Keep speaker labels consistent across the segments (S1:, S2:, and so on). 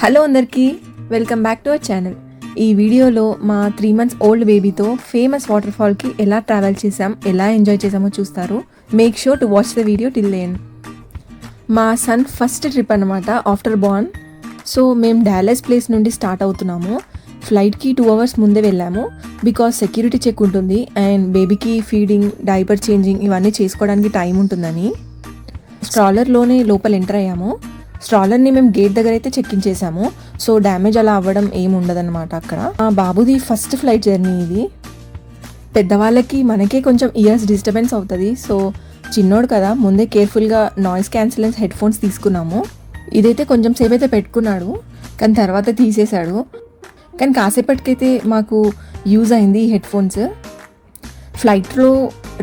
S1: Hello అందరికీ, welcome back to our channel. ఈ వీడియోలో మా 3 months ఓల్డ్ బేబీతో ఫేమస్ వాటర్ ఫాల్కి ఎలా ట్రావెల్ చేసాం, ఎలా ఎంజాయ్ చేసామో చూస్తారు. Make sure to watch the video till the end. మా సన్ ఫస్ట్ ట్రిప్ అనమాట ఆఫ్టర్ బార్న్. సో మేము డాలస్ ప్లేస్ నుండి స్టార్ట్ అవుతున్నాము. ఫ్లైట్కి 2 hours ముందే వెళ్ళాము బికాజ్ సెక్యూరిటీ చెక్ ఉంటుంది అండ్ బేబీకి ఫీడింగ్, డైపర్ చేంజింగ్ ఇవన్నీ చేసుకోవడానికి టైం ఉంటుందని. స్ట్రాలర్లోనే లోపల ఎంటర్ అయ్యాము. స్ట్రాలర్ని మేము గేట్ దగ్గర అయితే చెక్ ఇన్ చేసాము. సో డ్యామేజ్ అలా అవ్వడం ఏమి ఉండదన్నమాట అక్కడ. మా బాబుది ఫస్ట్ ఫ్లైట్ జర్నీ ఇది. పెద్దవాళ్ళకి మనకే కొంచెం ఇయర్స్ డిస్టర్బెన్స్ అవుతుంది. సో చిన్నోడు కదా, ముందే కేర్ఫుల్గా నాయిస్ క్యాన్సిలెన్స్ హెడ్ ఫోన్స్ తీసుకున్నాము. ఇదైతే కొంచెం సేపు అయితే పెట్టుకున్నాడు, కానీ తర్వాత తీసేశాడు. కానీ కాసేపటికైతే మాకు యూజ్ అయింది ఈ హెడ్ ఫోన్స్. ఫ్లైట్లో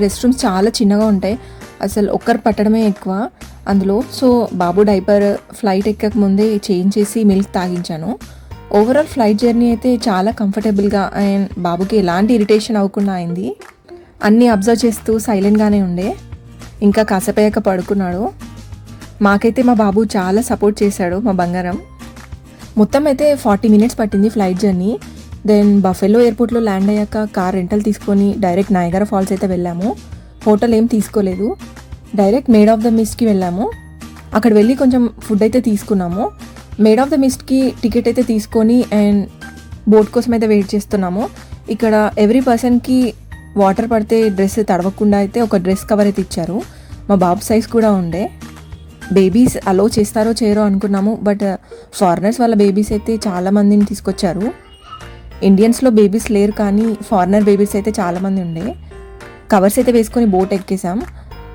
S1: రెస్ట్ రూమ్స్ చాలా చిన్నగా ఉంటాయి, అసలు ఒక్కరు పట్టడమే ఎక్కువ అందులో. సో బాబు డైపర్ ఫ్లైట్ ఎక్కక ముందే చేంజ్ చేసి మిల్క్ తాగించాను. ఓవరాల్ ఫ్లైట్ జర్నీ అయితే చాలా కంఫర్టబుల్గా అండ్ బాబుకి ఎలాంటి ఇరిటేషన్ అవ్వకుండా అయింది. అన్నీ అబ్జర్వ్ చేస్తూ సైలెంట్గానే ఉండే. ఇంకా కాసేపయ్యాక పడుకున్నాడు. మాకైతే మా బాబు చాలా సపోర్ట్ చేశాడు, మా బంగారం. మొత్తం అయితే 40 minutes పట్టింది ఫ్లైట్ జర్నీ. దెన్ బఫెలో ఎయిర్పోర్ట్లో ల్యాండ్ అయ్యాక కార్ రెంటల్ తీసుకొని డైరెక్ట్ నయాగరా ఫాల్స్ అయితే వెళ్ళాము. హోటల్ ఏం తీసుకోలేదు, డైరెక్ట్ మేడ్ ఆఫ్ ద మిస్ట్కి వెళ్ళాము. అక్కడ వెళ్ళి కొంచెం ఫుడ్ అయితే తీసుకున్నాము. మేడ్ ఆఫ్ ద మిస్ట్కి టికెట్ అయితే తీసుకొని అండ్ బోట్ కోసం అయితే వెయిట్ చేస్తున్నాము. ఇక్కడ ఎవ్రీ పర్సన్కి వాటర్ పడితే డ్రెస్ తడవకుండా అయితే ఒక డ్రెస్ కవర్ అయితే ఇచ్చారు. మా బాబు సైజ్ కూడా ఉండే. బేబీస్ అలో చేస్తారో చేయరో అనుకున్నాము, బట్ ఫారినర్స్ వాళ్ళ బేబీస్ అయితే చాలామందిని తీసుకొచ్చారు. ఇండియన్స్లో బేబీస్ లేరు, కానీ ఫారినర్ బేబీస్ అయితే చాలామంది ఉండే. కవర్స్ అయితే వేసుకొని బోట్ ఎక్కేసాం.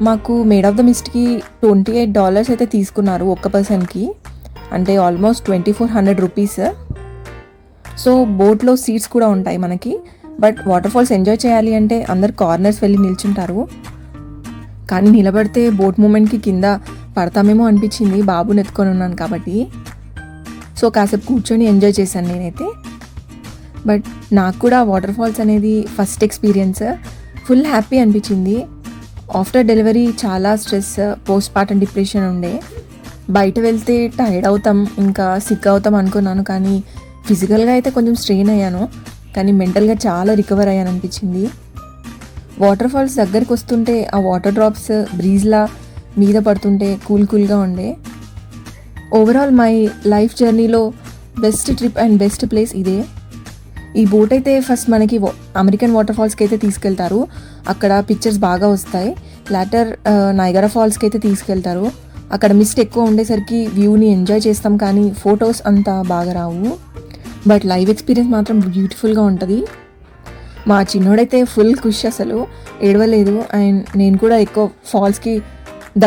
S1: మాకు మేడ్ ఆఫ్ ద మిస్ట్కి $28 అయితే తీసుకున్నారు ఒక్క పర్సన్కి, అంటే ఆల్మోస్ట్ 2400 rupees. సో బోట్లో సీట్స్ కూడా ఉంటాయి మనకి, బట్ వాటర్ ఫాల్స్ ఎంజాయ్ చేయాలి అంటే అందరు కార్నర్స్ వెళ్ళి నిల్చుంటారు. కానీ నిలబడితే బోట్ మూమెంట్కి కింద పడతామేమో అనిపించింది, బాబుని ఎత్తుకొని ఉన్నాను కాబట్టి. సో కాసేపు కూర్చొని ఎంజాయ్ చేశాను నేనైతే. బట్ నాకు కూడా వాటర్ ఫాల్స్ అనేది ఫస్ట్ ఎక్స్పీరియన్స్. ఫుల్ హ్యాపీ అనిపించింది. ఆఫ్టర్ డెలివరీ చాలా స్ట్రెస్, పోస్ట్ పార్టం డిప్రెషన్ ఉండే. బయట వెళ్తే టైర్డ్ అవుతాం, ఇంకా సిక్ అవుతాం అనుకున్నాను, కానీ ఫిజికల్గా అయితే కొంచెం స్ట్రెయిన్ అయ్యాను, కానీ మెంటల్గా చాలా రికవర్ అయ్యాను అనిపించింది. వాటర్ ఫాల్స్ దగ్గరికి వస్తుంటే ఆ వాటర్ డ్రాప్స్ బ్రీజ్లా మీద పడుతుంటే కూల్గా ఉండే. ఓవరాల్ మై లైఫ్ జర్నీలో best trip and best place ఇదే. ఈ బోట్ అయితే ఫస్ట్ మనకి అమెరికన్ వాటర్ ఫాల్స్కి అయితే తీసుకెళ్తారు, అక్కడ పిక్చర్స్ బాగా వస్తాయి. లాటర్ నయాగరా ఫాల్స్కి అయితే తీసుకెళ్తారు. అక్కడ మిస్ట్ ఎక్కువ ఉండేసరికి వ్యూని ఎంజాయ్ చేస్తాం, కానీ ఫొటోస్ అంత బాగా రావు. బట్ లైవ్ ఎక్స్పీరియన్స్ మాత్రం బ్యూటిఫుల్గా ఉంటుంది. మా చిన్నోడైతే ఫుల్ ఖుషి, అసలు ఏడవలేదు. అండ్ నేను కూడా ఎక్కువ ఫాల్స్కి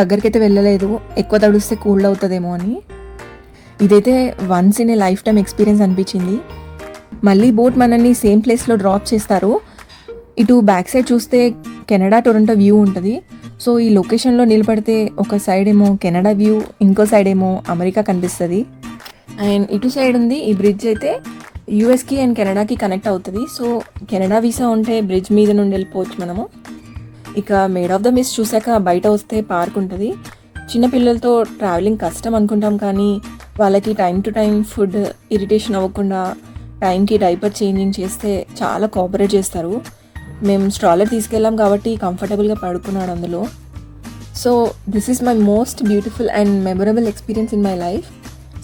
S1: దగ్గరికి అయితే వెళ్ళలేదు, ఎక్కువ తడుస్తే కూల్డ్ అవుతుందేమో అని. ఇదైతే once in a life time experience అనిపించింది. మళ్ళీ బోట్ మనల్ని సేమ్ ప్లేస్లో డ్రాప్ చేస్తారు. ఇటు బ్యాక్ సైడ్ చూస్తే కెనడా టొరంటో వ్యూ ఉంటుంది. సో ఈ లొకేషన్లో నిలబడితే ఒక సైడ్ ఏమో కెనడా వ్యూ, ఇంకో సైడ్ ఏమో అమెరికా కనిపిస్తుంది. అండ్ ఇటు సైడ్ ఉంది ఈ బ్రిడ్జ్ అయితే యూఎస్కి అండ్ కెనడాకి కనెక్ట్ అవుతుంది. సో కెనడా వీసా ఉంటే బ్రిడ్జ్ మీద నుండి వెళ్ళిపోవచ్చు మనము. ఇక మేడ్ ఆఫ్ ద మిస్ట్ చూసాక బయట వస్తే పార్క్ ఉంటుంది. చిన్నపిల్లలతో ట్రావెలింగ్ కష్టం అనుకుంటాం, కానీ వాళ్ళకి time to time food irritation అవ్వకుండా టైంకి డైపర్ చేంజింగ్ చేస్తే చాలా కోఆపరేట్ చేస్తారు. మేము స్ట్రాలర్ తీసుకెళ్ళాం కాబట్టి కంఫర్టబుల్గా పడుకున్నాడు అందులో. So this is my most beautiful and memorable experience in my life,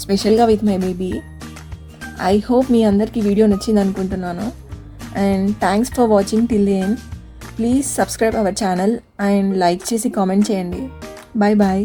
S1: స్పెషల్గా with my baby. I hope మీ అందరికీ వీడియో నచ్చింది అనుకుంటున్నాను. And thanks for watching till the end. Please subscribe our channel and like చేసి comment చేయండి. Bye bye.